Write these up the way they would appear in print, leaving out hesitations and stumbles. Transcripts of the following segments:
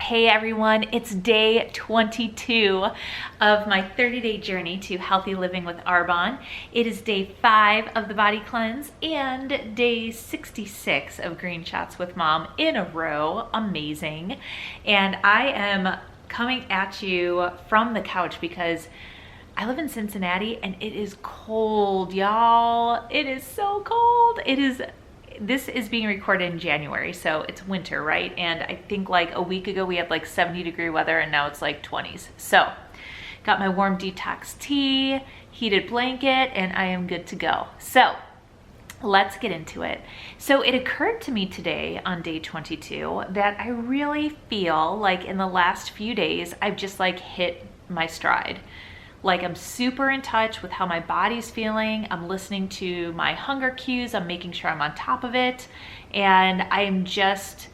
Hey everyone, it's day 22 of my 30-day journey to healthy living with Armond. It is day 5 of the body cleanse and day 66 of green shots with mom in a row. Amazing. And I am coming at you from the couch because I live in Cincinnati and it is cold, y'all. It is so cold. This is being recorded in January, so it's winter, right? And I think like a week ago we had like 70-degree weather and now it's like 20s. So got my warm detox tea, heated blanket, and I am good to go. So let's get into it. So it occurred to me today on day 22 that I really feel like in the last few days I've just like hit my stride. Like I'm super in touch with how my body's feeling. I'm listening to my hunger cues. I'm making sure I'm on top of it. And I am just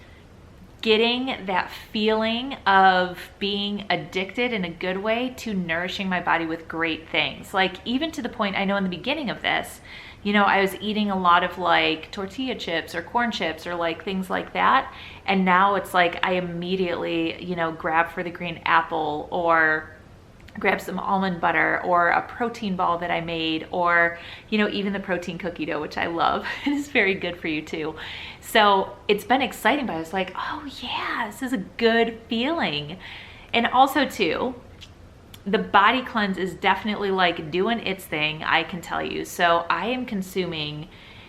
getting that feeling of being addicted in a good way to nourishing my body with great things. Like even to the point, I know in the beginning of this, you know, I was eating a lot of like tortilla chips or corn chips or like things like that. And now it's like I immediately, you know, grab for the green apple or grab some almond butter or a protein ball that I made, or, you know, even the protein cookie dough, which I love. It is very good for you too. So it's been exciting, but I was like, oh yeah, this is a good feeling. And also too, the body cleanse is definitely like doing its thing, I can tell you. So I am consuming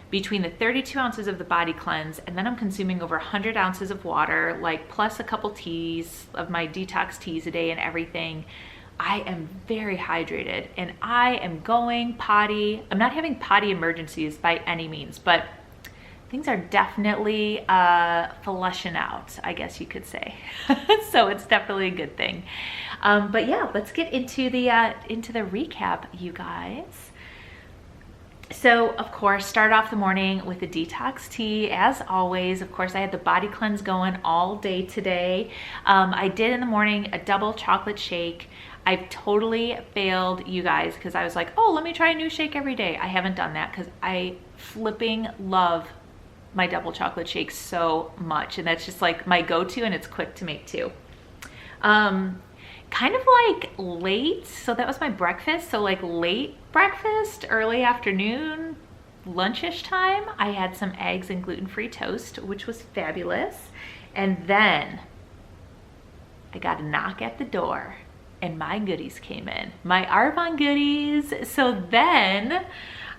between the 32 ounces of the body cleanse, and then I'm consuming over 100 ounces of water, like plus a couple teas of my detox teas a day and everything. I am very hydrated and I am going potty. I'm not having potty emergencies by any means, but things are definitely flushing out, I guess you could say. So it's definitely a good thing. But yeah, let's get into the recap, you guys. So of course, start off the morning with a detox tea as always. Of course, I had the body cleanse going all day today. I did in the morning a double chocolate shake. I've totally failed you guys because I was like, oh, let me try a new shake every day. I haven't done that because I flipping love my double chocolate shake so much. And that's just like my go-to, and it's quick to make too. Kind of like late, so that was my breakfast. So like late breakfast, early afternoon, lunchish time, I had some eggs and gluten-free toast, which was fabulous. And then I got a knock at the door and my goodies came in, my Armond goodies. So then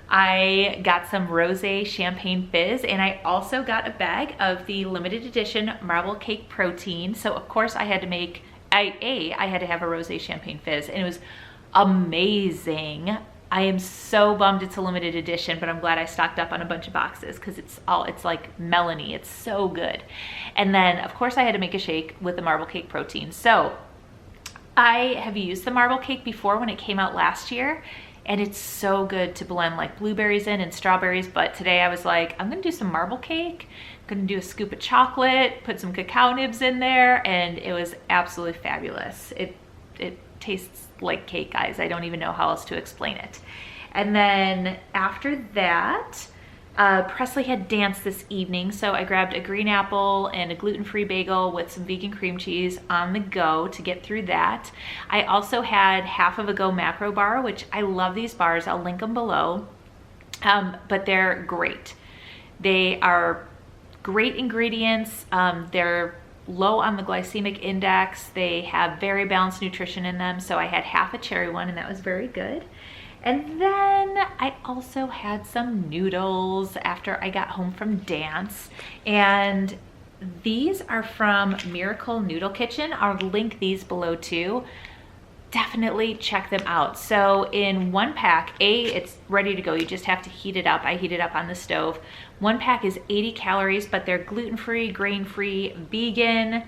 I got some Rosé Champagne Fizz, and I also got a bag of the limited edition marble cake protein. So of course I had to make, I had to have a Rosé Champagne Fizz, and it was amazing. I am so bummed it's a limited edition, but I'm glad I stocked up on a bunch of boxes because it's like melony. It's so good. And then of course I had to make a shake with the marble cake protein. So I have used the marble cake before when it came out last year, and it's so good to blend like blueberries in and strawberries. But today I was like, I'm gonna do some marble cake. I'm gonna do a scoop of chocolate, put some cacao nibs in there, and it was absolutely fabulous. It tastes like cake, guys. I don't even know how else to explain it. And then after that, Presley had dance this evening, so I grabbed a green apple and a gluten-free bagel with some vegan cream cheese on the go to get through that. I also had half of a Go macro bar, which I love these bars. I'll link them below, but they're great. They are great ingredients. They're low on the glycemic index. They have very balanced nutrition in them. So I had half a cherry one, and that was very good. And then I also had some noodles after I got home from dance. And these are from Miracle Noodle Kitchen. I'll link these below too. Definitely check them out. So in one pack, it's ready to go. You just have to heat it up. I heat it up on the stove. One pack is 80 calories, but they're gluten-free, grain-free, vegan,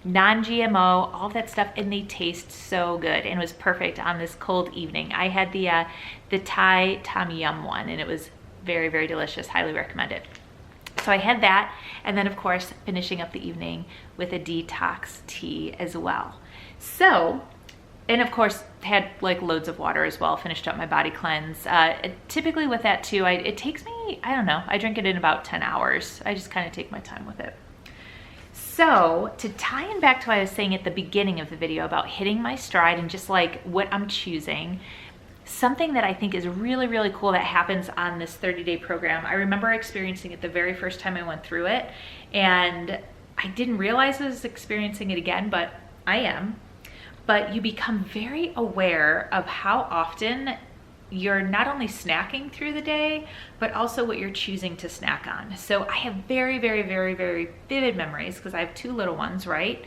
non-GMO, all that stuff, and they taste so good, and it was perfect on this cold evening. I had the Thai Tom Yum one, and it was very, very delicious. Highly recommend it. So I had that, and then of course finishing up the evening with a detox tea as well. So, and of course had like loads of water as well. Finished up my body cleanse. Typically with that too, it takes me, I don't know, I drink it in about 10 hours. I just kind of take my time with it. So to tie in back to what I was saying at the beginning of the video about hitting my stride and just like what I'm choosing, something that I think is really, really cool that happens on this 30-day program. I remember experiencing it the very first time I went through it, and I didn't realize I was experiencing it again, but I am. But you become very aware of how often you're not only snacking through the day, but also what you're choosing to snack on. So I have very, very, very, very vivid memories because I have 2 little ones, right?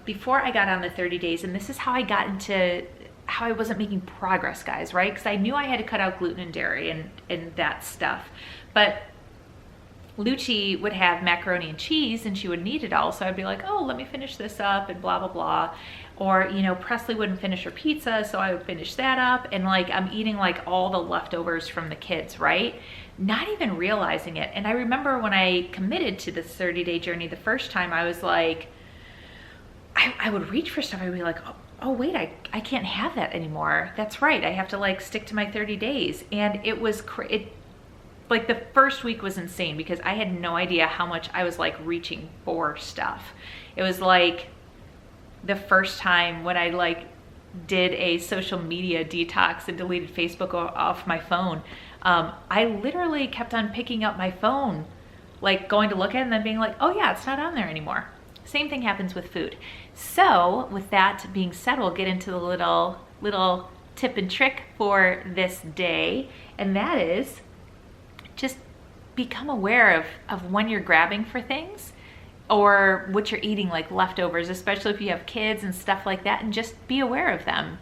Before I got on the 30 days, and this is how I got into how I wasn't making progress, guys, right? Because I knew I had to cut out gluten and dairy and that stuff. But Lucci would have macaroni and cheese and she would eat it all. So I'd be like, oh, let me finish this up and blah, blah, blah. Or, you know, Presley wouldn't finish her pizza, so I would finish that up. And like, I'm eating like all the leftovers from the kids, right? Not even realizing it. And I remember when I committed to this 30-day journey the first time, I was like, I would reach for stuff. I'd be like, oh wait, I can't have that anymore. That's right, I have to like stick to my 30 days. And it was, like the first week was insane because I had no idea how much I was like reaching for stuff. It was like the first time when I like did a social media detox and deleted Facebook off my phone. I literally kept on picking up my phone, like going to look at it and then being like, oh yeah, it's not on there anymore. Same thing happens with food. So with that being said, we'll get into the little tip and trick for this day. And that is just become aware of when you're grabbing for things or what you're eating, like leftovers, especially if you have kids and stuff like that, and just be aware of them.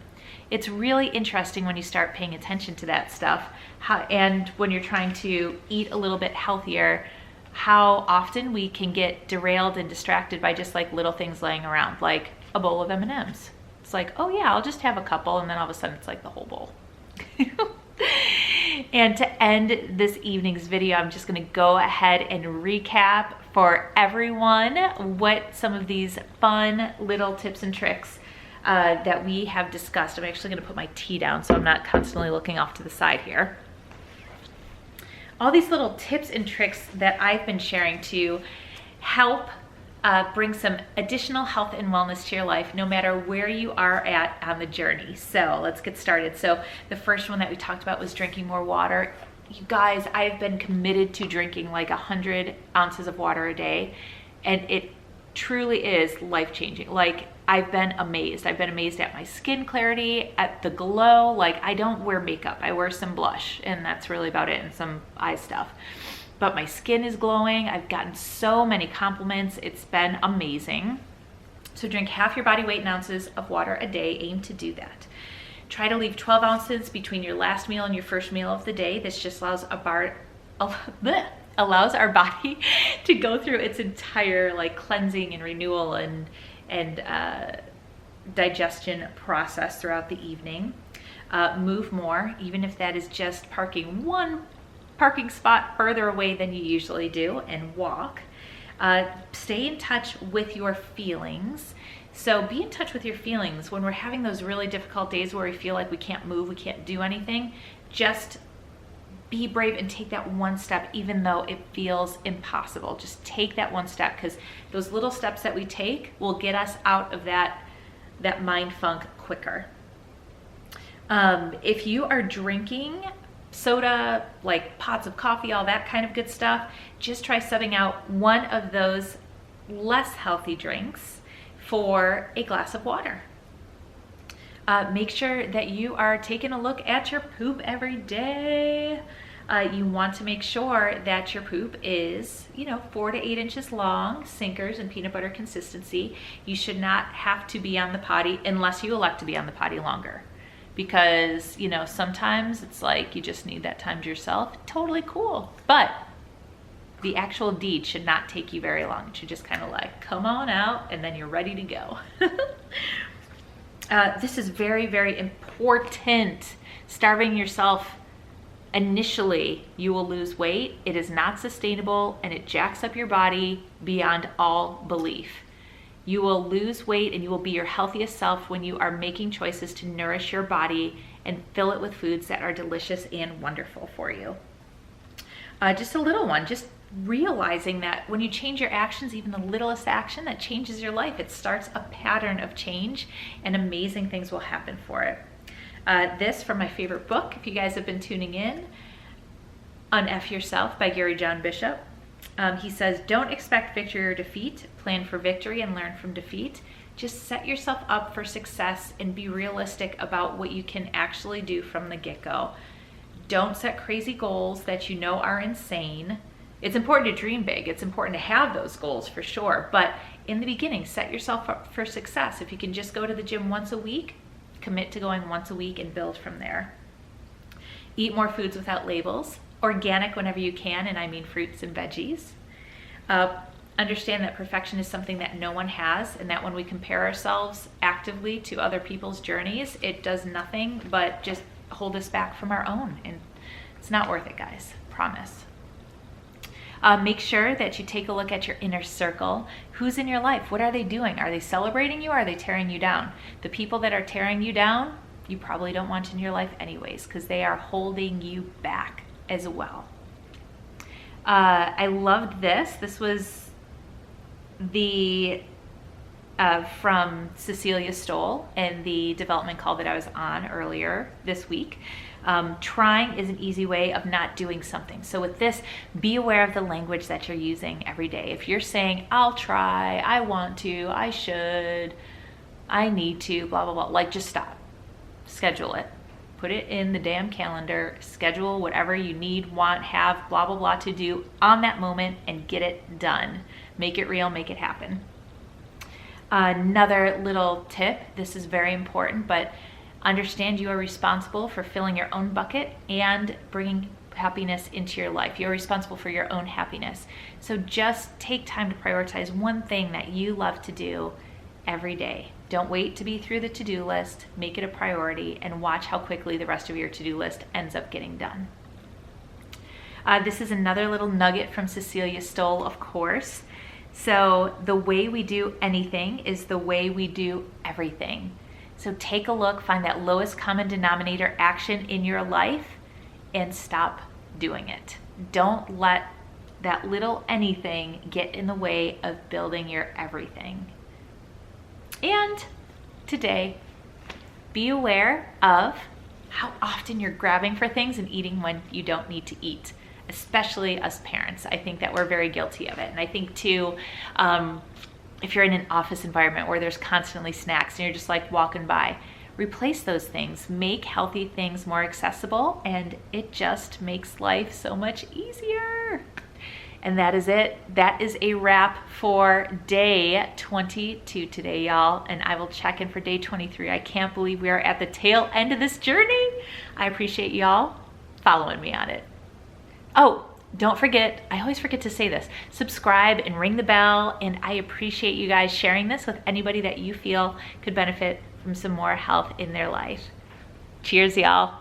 It's really interesting when you start paying attention to that stuff, and when you're trying to eat a little bit healthier, how often we can get derailed and distracted by just like little things laying around, like a bowl of M&Ms. It's like, oh yeah, I'll just have a couple, and then all of a sudden it's like the whole bowl. And to end this evening's video, I'm just gonna go ahead and recap for everyone what some of these fun little tips and tricks that we have discussed. I'm actually gonna put my tea down so I'm not constantly looking off to the side here. All these little tips and tricks that I've been sharing to help bring some additional health and wellness to your life, no matter where you are at on the journey. So let's get started. So the first one that we talked about was drinking more water. You guys, I've been committed to drinking like 100 ounces of water a day, and it truly is life-changing. Like, I've been amazed. I've been amazed at my skin clarity, at the glow. Like, I don't wear makeup. I wear some blush, and that's really about it, and some eye stuff. But my skin is glowing. I've gotten so many compliments. It's been amazing. So drink half your body weight in ounces of water a day. Aim to do that. Try to leave 12 ounces between your last meal and your first meal of the day. This just allows our body to go through its entire like cleansing and renewal and digestion process throughout the evening. Move more, even if that is just parking one parking spot further away than you usually do, and walk. Stay in touch with your feelings. So be in touch with your feelings when we're having those really difficult days where we feel like we can't move, we can't do anything. Just be brave and take that one step, even though it feels impossible. Just take that one step, because those little steps that we take will get us out of that mind funk quicker. If you are drinking soda, like pots of coffee, all that kind of good stuff, just try subbing out one of those less healthy drinks for a glass of water. Make sure that you are taking a look at your poop every day. You want to make sure that your poop is, 4 to 8 inches long, sinkers and peanut butter consistency. You should not have to be on the potty unless you elect to be on the potty longer. Because, sometimes it's like you just need that time to yourself. Totally cool. But the actual deed should not take you very long. It should just kind of like come on out and then you're ready to go. This is very, very important. Starving yourself initially, you will lose weight. It is not sustainable and it jacks up your body beyond all belief. You will lose weight and you will be your healthiest self when you are making choices to nourish your body and fill it with foods that are delicious and wonderful for you. Just a little one, just realizing that when you change your actions, even the littlest action, that changes your life. It starts a pattern of change, and amazing things will happen for it. This from my favorite book, if you guys have been tuning in, UnF Yourself by Gary John Bishop. He says, don't expect victory or defeat, plan for victory and learn from defeat. Just set yourself up for success and be realistic about what you can actually do from the get-go. Don't set crazy goals that you know are insane. It's important to dream big. It's important to have those goals for sure. But in the beginning, set yourself up for success. If you can just go to the gym once a week, commit to going once a week and build from there. Eat more foods without labels. Organic whenever you can, and I mean fruits and veggies. Understand that perfection is something that no one has, and that when we compare ourselves actively to other people's journeys, it does nothing but just hold us back from our own, and it's not worth it, guys. Promise. Make sure that you take a look at your inner circle. Who's in your life? What are they doing? Are they celebrating you, or are they tearing you down? The people that are tearing you down, you probably don't want in your life anyways, because they are holding you back as well. I loved this. This was the from Cecilia Stoll in the development call that I was on earlier this week. Trying is an easy way of not doing something. So with this, be aware of the language that you're using every day. If you're saying, I'll try, I want to, I should, I need to, blah, blah, blah, like just stop. Schedule it. Put it in the damn calendar, schedule whatever you need, want, have, blah, blah, blah to do on that moment and get it done. Make it real, make it happen. Another little tip, this is very important, but understand you are responsible for filling your own bucket and bringing happiness into your life. You're responsible for your own happiness. So just take time to prioritize one thing that you love to do every day. Don't wait to be through the to-do list. Make it a priority and watch how quickly the rest of your to-do list ends up getting done. This is another little nugget from Cecilia Stoll, of course. So the way we do anything is the way we do everything. So take a look, find that lowest common denominator action in your life and stop doing it. Don't let that little anything get in the way of building your everything. And today, be aware of how often you're grabbing for things and eating when you don't need to eat, especially us parents. I think that we're very guilty of it. And I think too, if you're in an office environment where there's constantly snacks and you're just like walking by, replace those things. Make healthy things more accessible, and it just makes life so much easier. And that is it. That is a wrap for day 22 today, y'all. And I will check in for day 23. I can't believe we are at the tail end of this journey. I appreciate y'all following me on it. Oh, don't forget, I always forget to say this, subscribe and ring the bell. And I appreciate you guys sharing this with anybody that you feel could benefit from some more health in their life. Cheers, y'all.